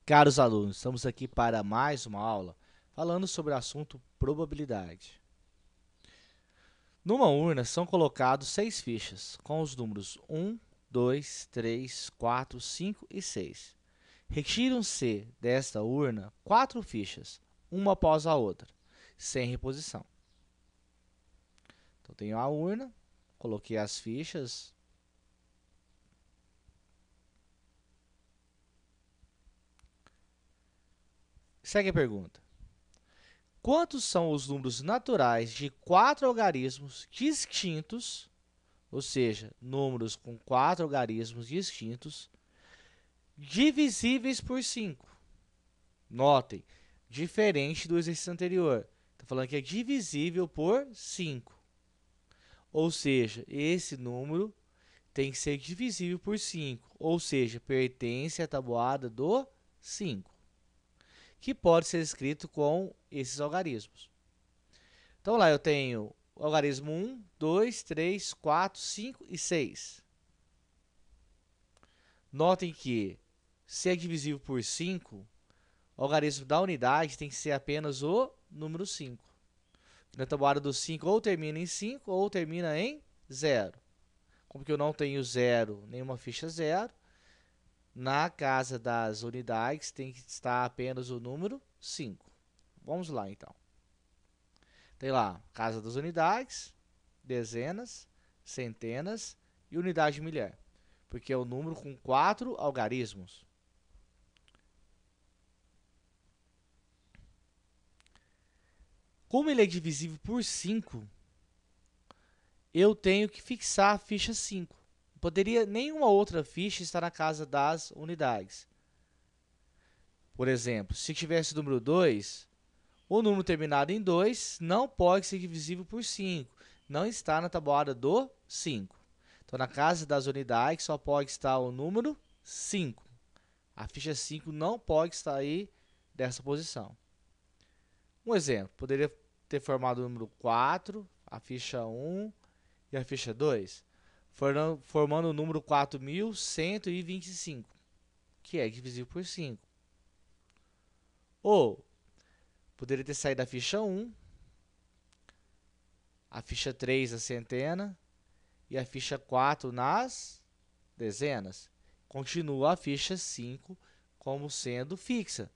Caros alunos, estamos aqui para mais uma aula falando sobre o assunto probabilidade. Numa urna são colocados 6 fichas com os números 1, 2, 3, 4, 5 e 6. Retiram-se desta urna 4 fichas, uma após a outra, sem reposição. Então, tenho a urna, coloquei as fichas. Segue a pergunta. Quantos são os números naturais de 4 algarismos distintos, ou seja, números com 4 algarismos distintos, divisíveis por 5? Notem, diferente do exercício anterior. Está falando que é divisível por 5. Ou seja, esse número tem que ser divisível por 5, ou seja, pertence à tabuada do 5, que pode ser escrito com esses algarismos. Então lá eu tenho o algarismo 1, 2, 3, 4, 5 e 6. Notem que, se é divisível por 5, o algarismo da unidade tem que ser apenas o número 5. Na tabuada do 5 ou termina em 5 ou termina em 0. Como que eu não tenho 0, nenhuma ficha 0, na casa das unidades tem que estar apenas o número 5. Vamos lá então. Tem lá, casa das unidades, dezenas, centenas e unidade milhar, porque é o número com 4 algarismos. Como ele é divisível por 5, eu tenho que fixar a ficha 5. Poderia nenhuma outra ficha estar na casa das unidades. Por exemplo, se tivesse o número 2, o número terminado em 2 não pode ser divisível por 5. Não está na tabuada do 5. Então, na casa das unidades, só pode estar o número 5. A ficha 5 não pode estar aí dessa posição. Um exemplo, poderia ter formado o número 4, a ficha 1 e a ficha 2, formando o número 4125, que é divisível por 5. Ou poderia ter saído a ficha 1, a ficha 3 a centena e a ficha 4 nas dezenas. Continua a ficha 5 como sendo fixa.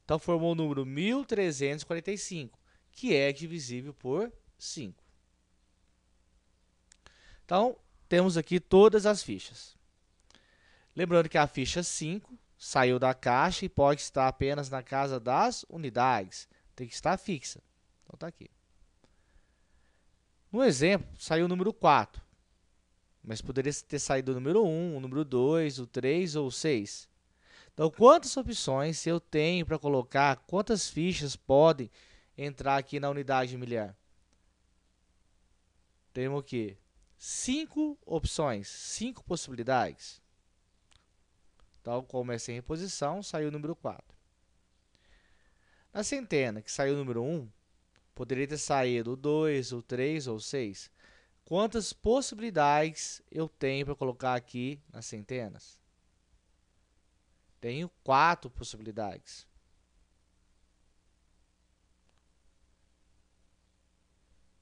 Então, formou o número 1345, que é divisível por 5. Então, temos aqui todas as fichas. Lembrando que a ficha 5 saiu da caixa e pode estar apenas na casa das unidades. Tem que estar fixa. Então, está aqui. No exemplo, saiu o número 4, mas poderia ter saído o número 1, o número 2, o 3 ou o 6. Então, quantas opções eu tenho para colocar, quantas fichas podem entrar aqui na unidade milhar? Temos o quê? 5 opções, 5 possibilidades. Então, como é sem reposição, saiu o número 4. Na centena, que saiu o número 1, poderia ter saído o 2, o 3 ou o 6. Quantas possibilidades eu tenho para colocar aqui nas centenas? Tenho 4 possibilidades.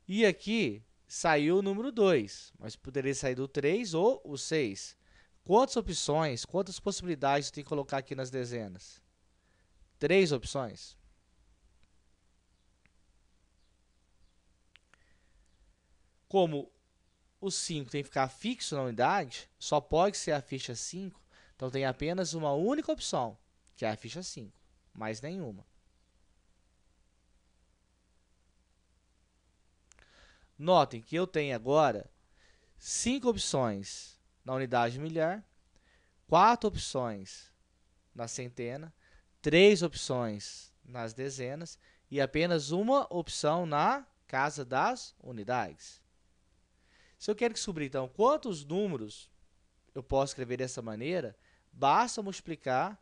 E aqui saiu o número 2, mas poderia sair do 3 ou o 6. Quantas opções, quantas possibilidades eu tenho que colocar aqui nas dezenas? 3 opções. Como o 5 tem que ficar fixo na unidade, só pode ser a ficha 5, então tem apenas uma única opção, que é a ficha 5, mais nenhuma. Notem que eu tenho agora 5 opções na unidade milhar, 4 opções na centena, 3 opções nas dezenas e apenas uma opção na casa das unidades. Se eu quero descobrir, então, quantos números eu posso escrever dessa maneira, basta multiplicar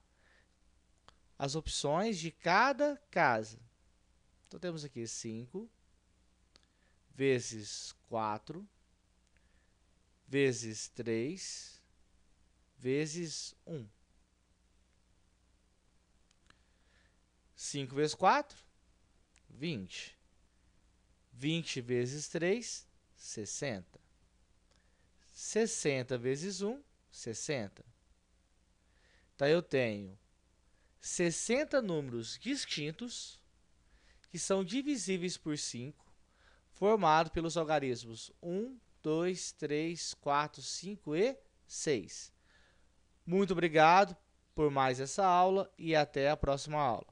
as opções de cada casa. Então, temos aqui 5 vezes 4 vezes 3 vezes 1. 5 vezes 4, 20. 20 vezes 3, 60. 60 vezes 1, 60. Então, eu tenho 60 números distintos que são divisíveis por 5, formados pelos algarismos 1, 2, 3, 4, 5 e 6. Muito obrigado por mais essa aula e até a próxima aula.